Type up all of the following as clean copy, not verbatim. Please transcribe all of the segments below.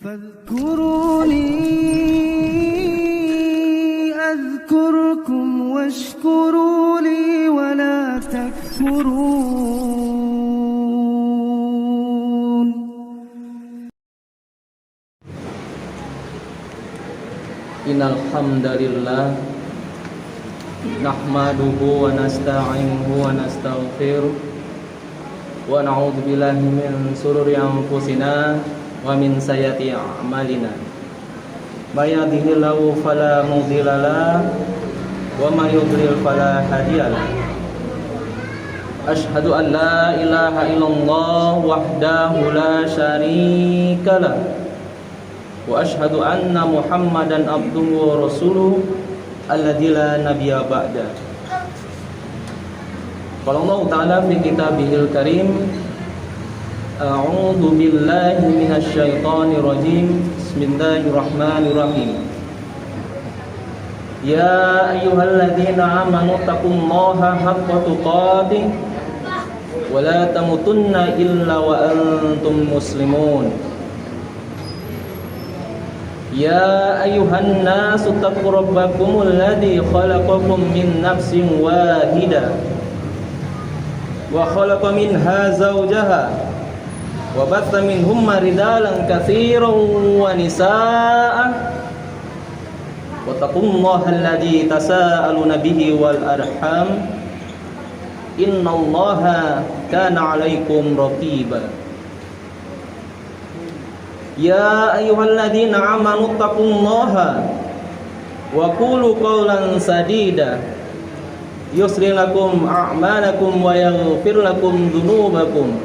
فاذكروني أذكركم واشكروا لي ولا تكفرون. Innal hamdalillah nahmaduhu wa nasta'inuhu wa nastaghfiruh wa na'udzu billahi min shururi anfusina wa min sayyiati a'malina. May yahdihillahu fala mudilla lahu wa may yudlil fala hadiya lahu. Asyhadu an la ilaha illallah wahdahu la syarika lahu wa asyhadu anna Muhammadan abduhu wa rasuluhu alladzi la nabiyya ba'da. Qala Allah Ta'ala fi kitabihil karim, a'udzu billahi minasy syaithanir rajim. Bismillahirrahmanirrahim. Ya ayyuhalladzina amanu taqullaha haqqa tuqatih wa la tamutunna illa wa antum muslimun. Ya ayyuhan nasu taqu rabbakumul ladzi khalaqakum min nafsin wahidah wa khalaqa minha zawjaha wa batha minhumma rijalan katsiran wa nisaa'a wa taqullaha alladzi tasaaluna bihi wal arham innallaha kana 'alaikum raqiba. Ya ayyuhalladzina amanu taqullaha wa qulu qawlan sadida yusri lakum a'malakum wa yaghfir lakum dhunubakum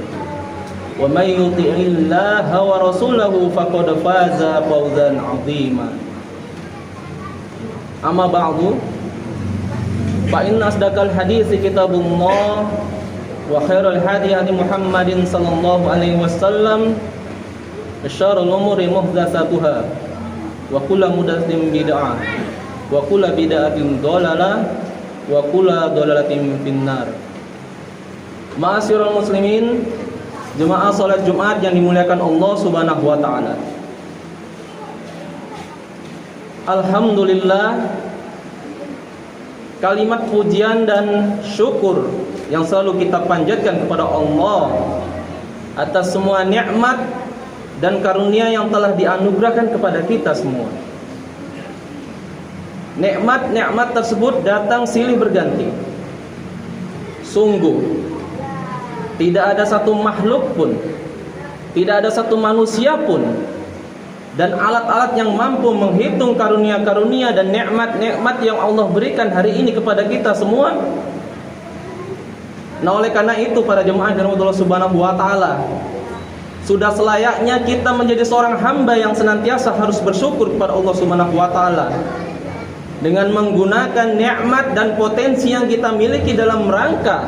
wa may yuti'illaha wa rasulahu faqad faza fawzan 'azima. Amma ba'du, fa inna asdaqal haditsi kitabullah wa khairal hadi hadi Muhammadin sallallahu alaihi wasallam wa syarrul umuri muhdatsatuha wa kullu muhdatsatin bid'ah wa kullu bid'atin dhalalah wa kullu dhalalatin finnar. Ma'asyiral muslimin, jemaah salat Jumat yang dimuliakan Allah Subhanahu wa taala. Alhamdulillah, kalimat pujian dan syukur yang selalu kita panjatkan kepada Allah atas semua nikmat dan karunia yang telah dianugerahkan kepada kita semua. Nikmat-nikmat tersebut datang silih berganti. Sungguh tidak ada satu makhluk pun, tidak ada satu manusia pun, dan alat-alat yang mampu menghitung karunia-karunia dan nikmat-nikmat yang Allah berikan hari ini kepada kita semua. Nah, oleh karena itu para jemaah yang dirahmati Allah Subhanahu wa taala, sudah selayaknya kita menjadi seorang hamba yang senantiasa harus bersyukur kepada Allah Subhanahu wa taala dengan menggunakan nikmat dan potensi yang kita miliki dalam rangka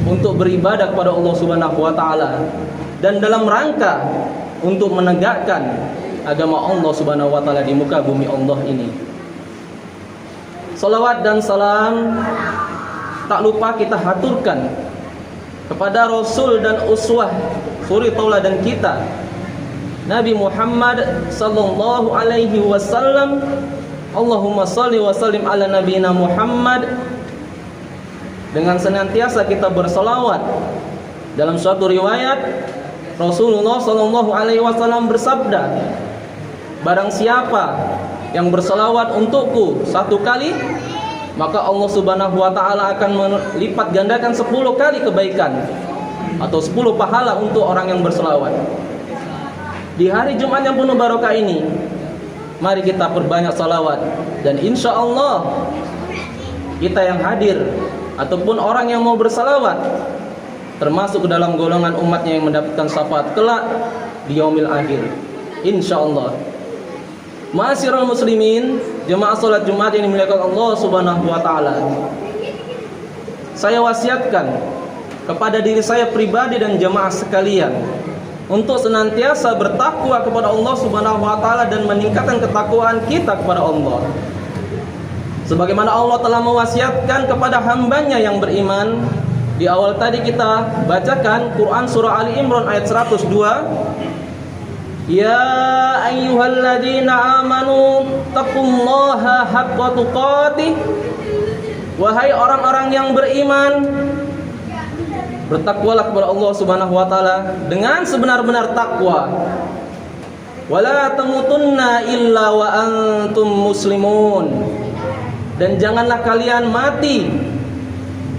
untuk beribadah kepada Allah Subhanahu wa taala dan dalam rangka untuk menegakkan agama Allah Subhanahu wa taala di muka bumi Allah ini. Salawat dan salam tak lupa kita haturkan kepada Rasul dan uswah suri tauladan kita, Nabi Muhammad sallallahu alaihi wasallam. Allahumma shalli wa sallim ala nabiyina Muhammad. Dengan senantiasa kita bersalawat. Dalam suatu riwayat Rasulullah sallallahu alaihi wasallam bersabda, barang siapa yang bersalawat untukku 1 kali, maka Allah Subhanahu wa taala akan melipat gandakan 10 kali kebaikan atau 10 pahala untuk orang yang berselawat. Di hari Jumat yang penuh barokah ini, mari kita perbanyak salawat, dan insya Allah kita yang hadir ataupun orang yang mau bersalawat termasuk ke dalam golongan umatnya yang mendapatkan syafaat kelak di yaumil akhir, insya Allah. Ma'asyiral muslimin, jemaah salat Jumat yang dimuliakan Allah Subhanahu wa taala, saya wasiatkan kepada diri saya pribadi dan jemaah sekalian untuk senantiasa bertakwa kepada Allah Subhanahu wa taala dan meningkatkan ketakwaan kita kepada Allah. Sebagaimana Allah telah mewasiatkan kepada hambanya yang beriman. Di awal tadi kita bacakan Quran surah Ali Imran ayat 102. Ya ayyuhalladzina amanu taqullaha haqqa tuqatih. Wahai orang-orang yang beriman, bertakwalah kepada Allah Subhanahu wa taala dengan sebenar-benar takwa. Wala tamutunna illa wa antum muslimun. Dan janganlah kalian mati,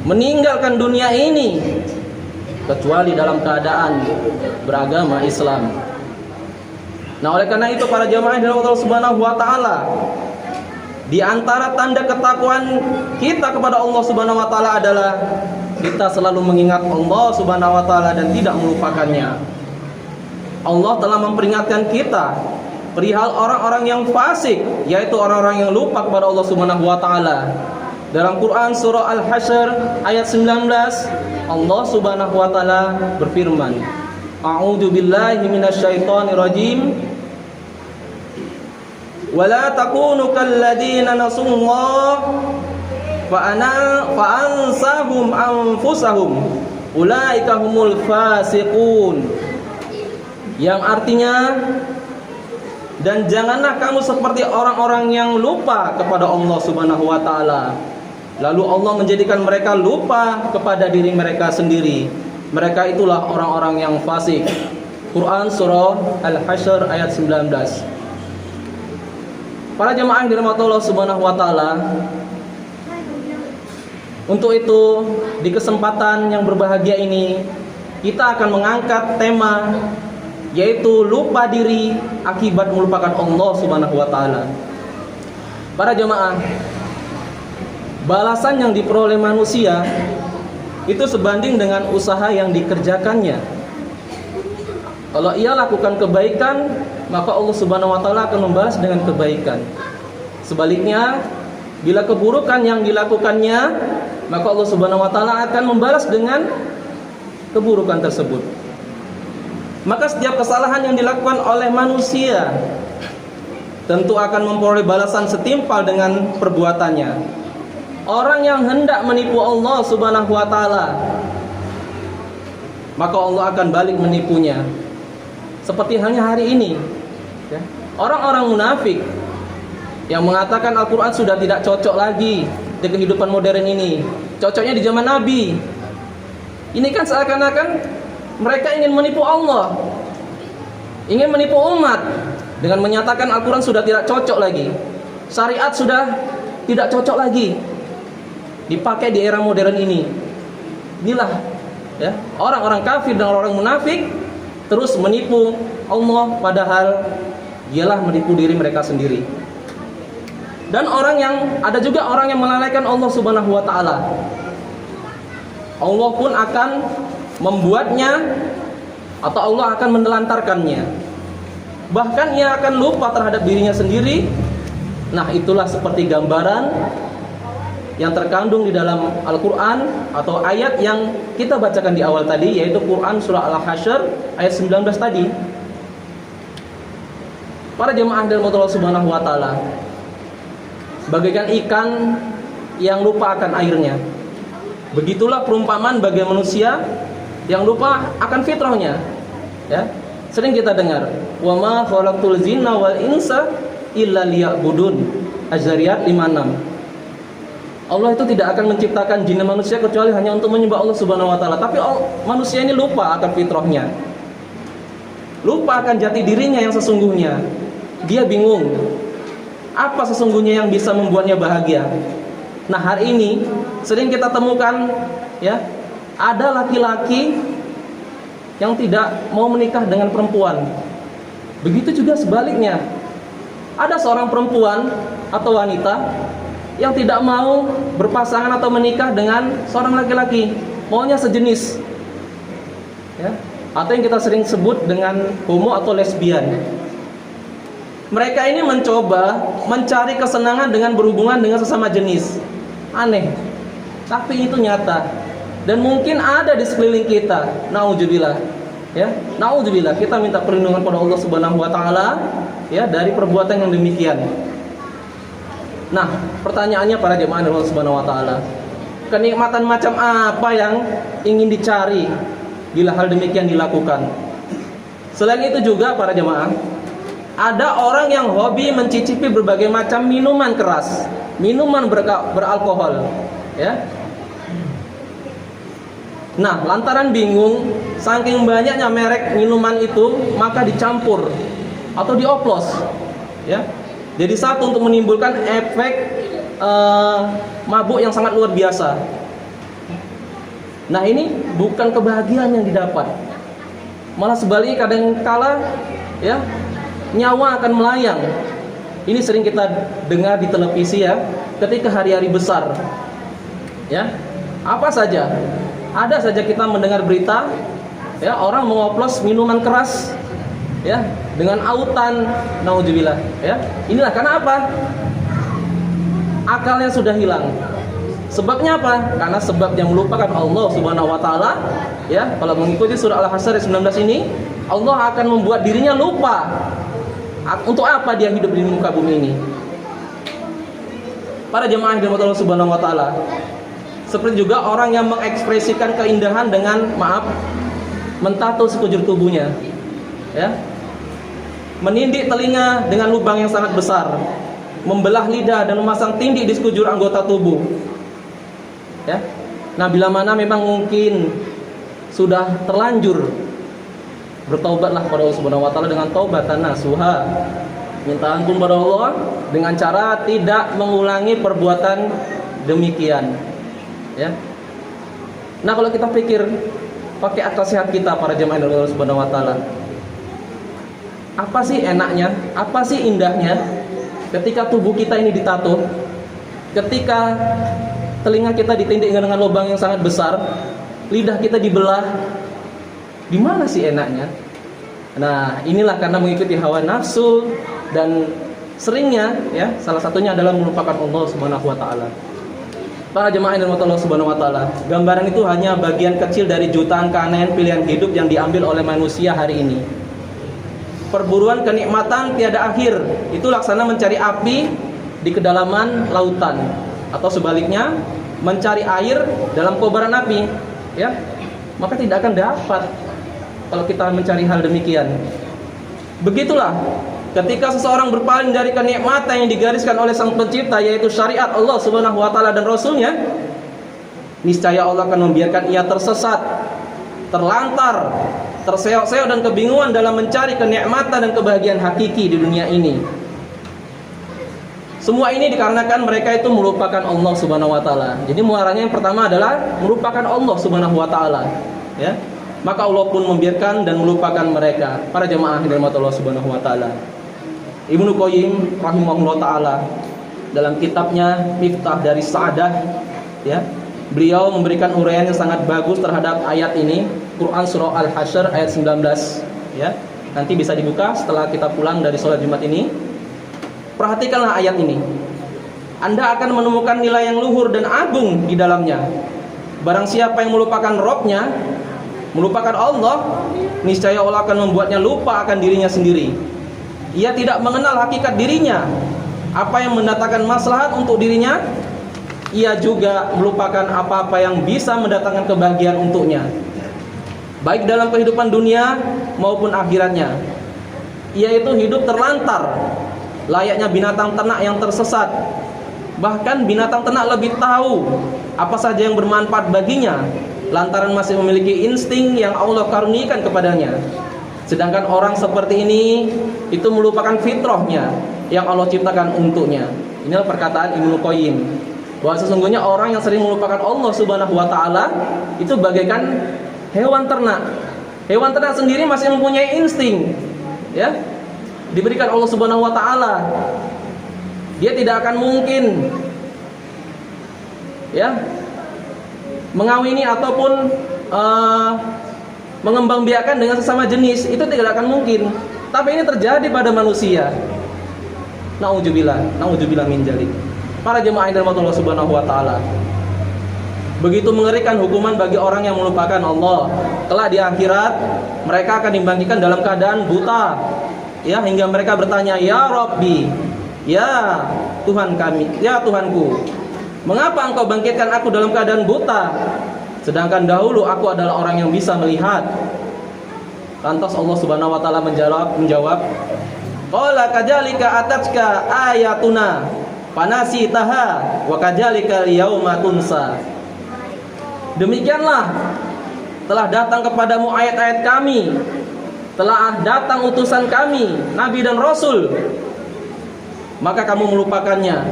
meninggalkan dunia ini kecuali dalam keadaan beragama Islam. Nah, oleh karena itu para jamaah dari Allah Subhanahu wa taala, di antara tanda ketakwaan kita kepada Allah Subhanahu wa taala adalah kita selalu mengingat Allah Subhanahu wa taala dan tidak melupakannya. Allah telah memperingatkan kita perihal orang-orang yang fasik, yaitu orang-orang yang lupa kepada Allah Subhanahu wa taala. Dalam Quran surah Al-Hasyr ayat 19, Allah Subhanahu wa taala berfirman, A'udzu billahi minasyaitonir rajim. Wala takunu kalladzina nasullah fa'ansahum anfusahum ulaika humul fasiqun. Yang artinya, dan janganlah kamu seperti orang-orang yang lupa kepada Allah Subhanahu wa taala, lalu Allah menjadikan mereka lupa kepada diri mereka sendiri. Mereka itulah orang-orang yang fasik. Quran surah Al-Hasyr ayat 19. Para jemaah yang dirahmati Allah Subhanahu wa taala, untuk itu di kesempatan yang berbahagia ini kita akan mengangkat tema, yaitu lupa diri akibat melupakan Allah Subhanahu wa taala. Para jemaah, balasan yang diperoleh manusia itu sebanding dengan usaha yang dikerjakannya. Kalau ia lakukan kebaikan, maka Allah Subhanahu wa taala akan membalas dengan kebaikan. Sebaliknya, bila keburukan yang dilakukannya, maka Allah Subhanahu wa taala akan membalas dengan keburukan tersebut. Maka setiap kesalahan yang dilakukan oleh manusia tentu akan memperoleh balasan setimpal dengan perbuatannya. Orang yang hendak menipu Allah Subhanahu wa taala, maka Allah akan balik menipunya. Seperti halnya hari ini, ya. Orang-orang munafik yang mengatakan Al-Quran sudah tidak cocok lagi di kehidupan modern ini, cocoknya di zaman Nabi. Ini kan seakan-akan mereka ingin menipu Allah, ingin menipu umat dengan menyatakan Al-Quran sudah tidak cocok lagi, syariat sudah tidak cocok lagi dipakai di era modern ini. Inilah, ya, orang-orang kafir dan orang munafik terus menipu Allah, padahal dialah menipu diri mereka sendiri. Dan ada juga orang yang melalaikan Allah Subhanahu wa taala. Allah pun akan membuatnya, atau Allah akan menelantarkannya. Bahkan ia akan lupa terhadap dirinya sendiri. Nah, itulah seperti gambaran yang terkandung di dalam Al-Quran atau ayat yang kita bacakan di awal tadi, yaitu Quran surah Al-Hasyr ayat 19 tadi. Para jemaah dari Allah Subhanahu wa taala, bagaikan ikan yang lupa akan airnya, begitulah perumpamaan bagi manusia yang lupa akan fitrahnya. Ya, sering kita dengar, wa ma khalaqtul jinna wal insa illa liya'budun. Az-Zariyat 56. Allah itu tidak akan menciptakan jin dan manusia kecuali hanya untuk menyembah Allah Subhanahu wa taala. Tapi manusia ini lupa akan fitrahnya, lupa akan jati dirinya yang sesungguhnya. Dia bingung apa sesungguhnya yang bisa membuatnya bahagia. Nah, hari ini sering kita temukan, ya, ada laki-laki yang tidak mau menikah dengan perempuan. Begitu juga sebaliknya, ada seorang perempuan atau wanita yang tidak mau berpasangan atau menikah dengan seorang laki-laki, maunya sejenis, ya, atau yang kita sering sebut dengan homo atau lesbian. Mereka ini mencoba mencari kesenangan dengan berhubungan dengan sesama jenis. Aneh, tapi itu nyata dan mungkin ada di sekeliling kita. Nauzubillah, ya, nauzubillah. Kita minta perlindungan pada Allah Subhanahu wa taala, ya, dari perbuatan yang demikian. Nah, pertanyaannya para jemaah Allah Subhanahu wa taala, kenikmatan macam apa yang ingin dicari bila hal demikian dilakukan? Selain itu juga para jemaah, Ada orang yang hobi mencicipi berbagai macam minuman keras, minuman beralkohol, ya. Nah, lantaran bingung, saking banyaknya merek minuman itu, maka dicampur atau dioplos, ya. Jadi satu untuk menimbulkan efek mabuk yang sangat luar biasa. Nah, ini bukan kebahagiaan yang didapat, malah sebaliknya kadang-kala, ya, nyawa akan melayang. Ini sering kita dengar di televisi, ya, ketika hari-hari besar, ya. Apa saja, ada saja kita mendengar berita, ya, orang mengoplos minuman keras, ya, dengan autan, naudzubillah, ya. Inilah karena apa? Akalnya sudah hilang. Sebabnya apa? Karena sebabnya melupakan Allah Subhanahu wa taala, ya. Kalau mengikuti surah Al-Hasyr 19 ini, Allah akan membuat dirinya lupa. Untuk apa dia hidup di muka bumi ini? Para jemaah yang dirahmati Allah Subhanahu wa taala, seperti juga orang yang mengekspresikan keindahan dengan, mentato sekujur tubuhnya, ya. Menindik telinga dengan lubang yang sangat besar, membelah lidah dan memasang tindik di sekujur anggota tubuh, ya. Nah, bila mana memang mungkin sudah terlanjur, bertaubatlah kepada Allah Subhanahu wa taala dengan taubatan nasuha. Minta ampun kepada Allah dengan cara tidak mengulangi perbuatan demikian, ya. Nah, kalau kita pikir pakai akal sehat kita, para jemaah Allah Subhanahu wa taala, apa sih enaknya, apa sih indahnya ketika tubuh kita ini ditato, ketika telinga kita ditindik dengan lubang yang sangat besar, lidah kita dibelah? Di mana sih enaknya? Nah, inilah karena mengikuti hawa nafsu dan seringnya, ya, salah satunya adalah melupakan Allah Subhanahu wa taala. Para jemaah yang dirahmati Allah Subhanahu wa taala, gambaran itu hanya bagian kecil dari jutaan keanehan pilihan hidup yang diambil oleh manusia hari ini. Perburuan kenikmatan tiada akhir, itu laksana mencari api di kedalaman lautan, atau sebaliknya mencari air dalam kobaran api, ya. Maka tidak akan dapat kalau kita mencari hal demikian. Begitulah ketika seseorang berpaling dari kenikmatan yang digariskan oleh Sang Pencipta, yaitu syariat Allah Subhanahu wa taala dan Rasulnya, niscaya Allah akan membiarkan ia tersesat, terlantar, terseok-seok dan kebingungan dalam mencari kenikmatan dan kebahagiaan hakiki di dunia ini. Semua ini dikarenakan mereka itu melupakan Allah Subhanahu wa taala. Jadi muaranya yang pertama adalah melupakan Allah Subhanahu wa taala, ya. Maka Allah pun membiarkan dan melupakan mereka. Para jemaah yang dirahmati Allah Subhanahu wa taala, Ibnu Qayyim rahimahullah taala dalam kitabnya Miftah dari Sa'adah, ya, beliau memberikan uraian yang sangat bagus terhadap ayat ini, Quran surah Al-Hasyr ayat 19, ya. Nanti bisa dibuka setelah kita pulang dari sholat Jumat ini. Perhatikanlah ayat ini. Anda akan menemukan nilai yang luhur dan agung di dalamnya. Barang siapa yang melupakan Rabb-nya, melupakan Allah, niscaya Allah akan membuatnya lupa akan dirinya sendiri. Ia tidak mengenal hakikat dirinya, apa yang mendatangkan maslahat untuk dirinya. Ia juga melupakan apa-apa yang bisa mendatangkan kebahagiaan untuknya, baik dalam kehidupan dunia maupun akhiratnya. Ia itu hidup terlantar, layaknya binatang ternak yang tersesat. Bahkan binatang ternak lebih tahu apa saja yang bermanfaat baginya, lantaran masih memiliki insting yang Allah karuniakan kepadanya. Sedangkan orang seperti ini itu melupakan fitrahnya yang Allah ciptakan untuknya. Inilah perkataan Ibnu Qayyim, bahwa sesungguhnya orang yang sering melupakan Allah Subhanahu wa taala itu bagaikan hewan ternak. Hewan ternak sendiri masih mempunyai insting, ya, diberikan Allah Subhanahu wa taala. Dia tidak akan mungkin, ya, mengawini ataupun mengembangbiakan dengan sesama jenis, itu tidak akan mungkin. Tapi ini terjadi pada manusia. Nauzubillah min dzalik. Para jemaah yang dirahmati Allah Subhanahu wa taala, begitu mengerikan hukuman bagi orang yang melupakan Allah. Kelak di akhirat mereka akan dibangkitkan dalam keadaan buta, ya, hingga mereka bertanya, "Ya Rabbi, ya Tuhan kami, ya Tuhanku, mengapa engkau bangkitkan aku dalam keadaan buta? Sedangkan dahulu aku adalah orang yang bisa melihat." Lantas Allah Subhanahu wa taala menjawab, Qala kadzalika atatka ayatuna fanasitaha wa kadzalika yauma tunsa. Demikianlah telah datang kepadamu ayat-ayat kami, telah datang utusan kami, nabi dan rasul, maka kamu melupakannya.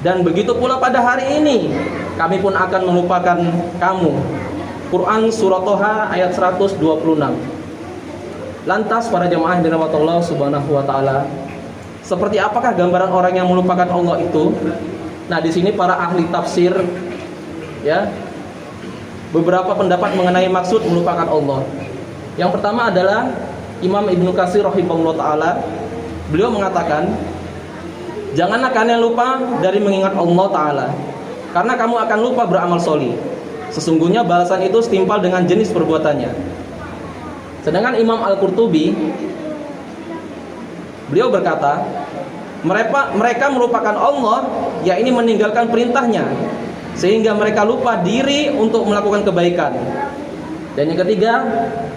Dan begitu pula pada hari ini kami pun akan melupakan kamu. Quran surah Toha ayat 126. Lantas para jemaah yang dirahmati Allah Subhanahu wa taala, seperti apakah gambaran orang yang melupakan Allah itu? Nah, di sini para ahli tafsir ya, beberapa pendapat mengenai maksud melupakan Allah. Yang pertama adalah Imam Ibnu Katsir rahimahullah taala. Beliau mengatakan, janganlah kalian lupa dari mengingat Allah taala, karena kamu akan lupa beramal sholih. Sesungguhnya balasan itu setimpal dengan jenis perbuatannya. Sedangkan Imam Al-Qurtubi, beliau berkata, mereka melupakan Allah, yakni meninggalkan perintahnya, sehingga mereka lupa diri untuk melakukan kebaikan. Dan yang ketiga,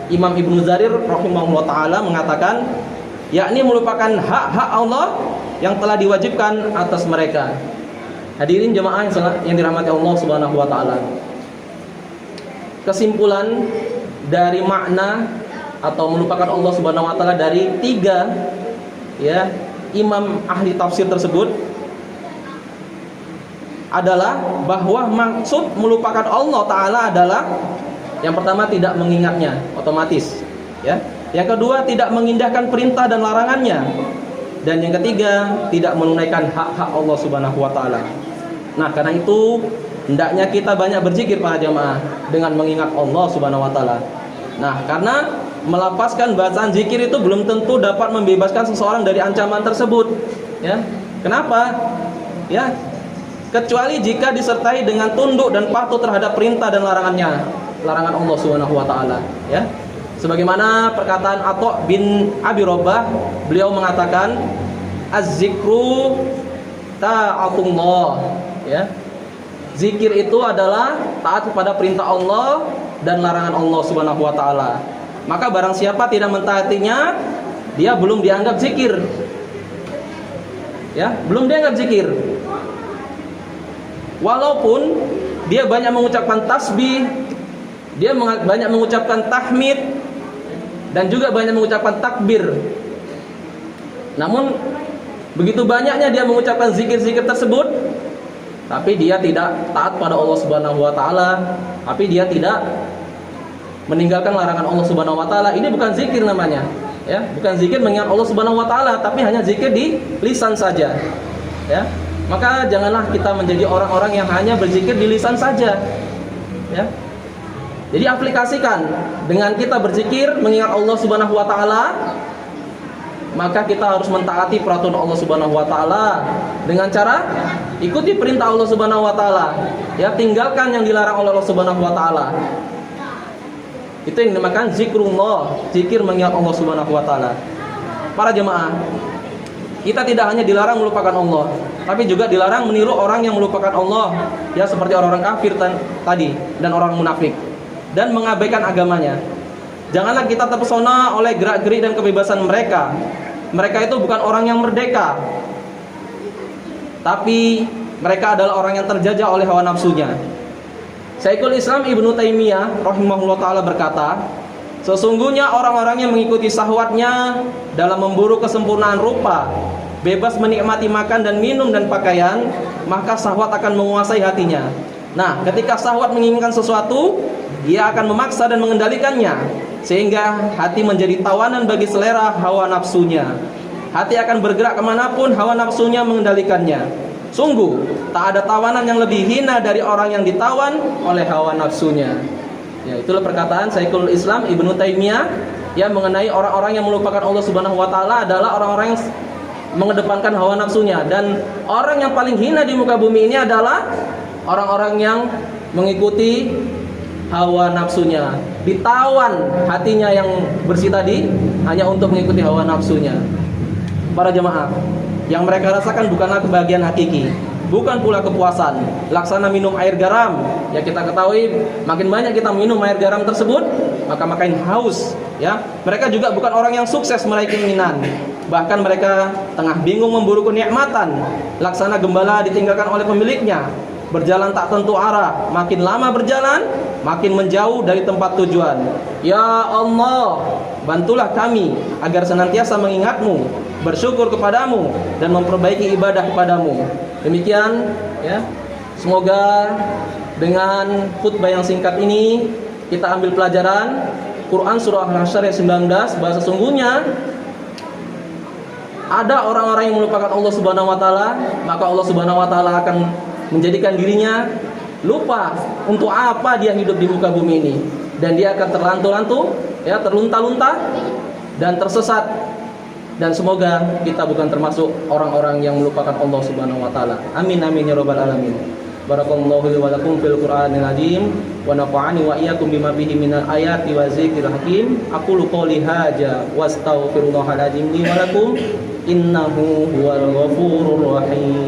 Imam Ibnu Jarir rahimahullah taala mengatakan, yakni melupakan hak-hak Allah yang telah diwajibkan atas mereka. Hadirin jemaah yang dirahmati Allah Subhanahu wa taala. Kesimpulan dari makna atau melupakan Allah Subhanahu wa taala dari tiga ya imam ahli tafsir tersebut adalah bahwa maksud melupakan Allah taala adalah yang pertama tidak mengingatnya otomatis ya. Yang kedua tidak mengindahkan perintah dan larangannya. Dan yang ketiga tidak menunaikan hak-hak Allah Subhanahu wa taala. Nah, karena itu hendaknya kita banyak berzikir para jamaah dengan mengingat Allah Subhanahu wa taala. Nah, karena melafazkan bacaan zikir itu belum tentu dapat membebaskan seseorang dari ancaman tersebut ya. Kenapa? Ya, kecuali jika disertai dengan tunduk dan patuh terhadap perintah dan larangan Allah Subhanahu wa taala ya. Sebagaimana perkataan Atha bin Abi Rabah, beliau mengatakan az-zikru ta'atullah ya. Zikir itu adalah taat kepada perintah Allah dan larangan Allah Subhanahu wa taala. Maka barang siapa tidak mentaatinya, dia belum dianggap zikir. Ya, belum dianggap zikir. Walaupun dia banyak mengucapkan tasbih, dia banyak mengucapkan tahmid dan juga banyak mengucapkan takbir. Namun begitu banyaknya dia mengucapkan zikir-zikir tersebut, tapi dia tidak taat pada Allah Subhanahu wa taala, tapi dia tidak meninggalkan larangan Allah Subhanahu wa taala. Ini bukan zikir namanya, ya. Bukan zikir mengingat Allah Subhanahu wa taala, tapi hanya zikir di lisan saja. Ya. Maka janganlah kita menjadi orang-orang yang hanya berzikir di lisan saja. Ya. Jadi aplikasikan dengan kita berzikir mengingat Allah Subhanahu wa taala, maka kita harus mentaati peraturan Allah Subhanahu wa taala dengan cara ikuti perintah Allah Subhanahu wa taala. Ya, tinggalkan yang dilarang oleh Allah Subhanahu wa taala. Itu yang dinamakan zikrullah, zikir mengingat Allah Subhanahu wa taala. Para jemaah, kita tidak hanya dilarang melupakan Allah, tapi juga dilarang meniru orang yang melupakan Allah, ya seperti orang-orang kafir tadi dan orang munafik, dan mengabaikan agamanya. Janganlah kita terpesona oleh gerak-gerik dan kebebasan mereka. Mereka itu bukan orang yang merdeka, tapi mereka adalah orang yang terjajah oleh hawa nafsunya. Syekhul Islam Ibnu Taimiyah rahimahullah taala berkata, sesungguhnya orang-orang yang mengikuti syahwatnya dalam memburu kesempurnaan rupa, bebas menikmati makan dan minum dan pakaian, maka syahwat akan menguasai hatinya. Nah, ketika syahwat menginginkan sesuatu, ia akan memaksa dan mengendalikannya, sehingga hati menjadi tawanan bagi selera hawa nafsunya. Hati akan bergerak kemanapun hawa nafsunya mengendalikannya. Sungguh, tak ada tawanan yang lebih hina dari orang yang ditawan oleh hawa nafsunya. Ya, itulah perkataan Syekhul Islam Ibnu Taimiyah yang mengenai orang-orang yang melupakan Allah Subhanahu wa taala adalah orang-orang yang mengedepankan hawa nafsunya. Dan orang yang paling hina di muka bumi ini adalah orang-orang yang mengikuti hawa nafsunya, ditawan hatinya yang bersih tadi hanya untuk mengikuti hawa nafsunya. Para jemaah, yang mereka rasakan bukanlah kebahagiaan hakiki, bukan pula kepuasan. Laksana minum air garam. Ya, kita ketahui makin banyak kita minum air garam tersebut, maka makin haus. Ya, mereka juga bukan orang yang sukses meraih keinginan. Bahkan mereka tengah bingung memburu kenikmatan, laksana gembala ditinggalkan oleh pemiliknya, berjalan tak tentu arah, makin lama berjalan, makin menjauh dari tempat tujuan. Ya Allah, bantulah kami agar senantiasa mengingatmu, bersyukur kepadamu, dan memperbaiki ibadah kepadamu. Demikian ya. Semoga dengan khutbah yang singkat ini kita ambil pelajaran Quran surah Al-Hasyr ayat 19, bahwa sesungguhnya ada orang-orang yang melupakan Allah Subhanahu wa taala, maka Allah Subhanahu wa taala akan menjadikan dirinya lupa untuk apa dia hidup di muka bumi ini, dan dia akan terlantu-lantu, ya, terlunta-lunta dan tersesat. Dan semoga kita bukan termasuk orang-orang yang melupakan Allah Subhanahu wa taala. Amin amin ya rabbal alamin. Barakallahu li wa lakum fil Qur'anil azim wa nafa'ani wa iyyakum bima fihi minal ayati wa dzikril hakim. Aqulu qouli hadza wastaghfirullahal azim li wa lakum innahu huwal ghafurur rahim.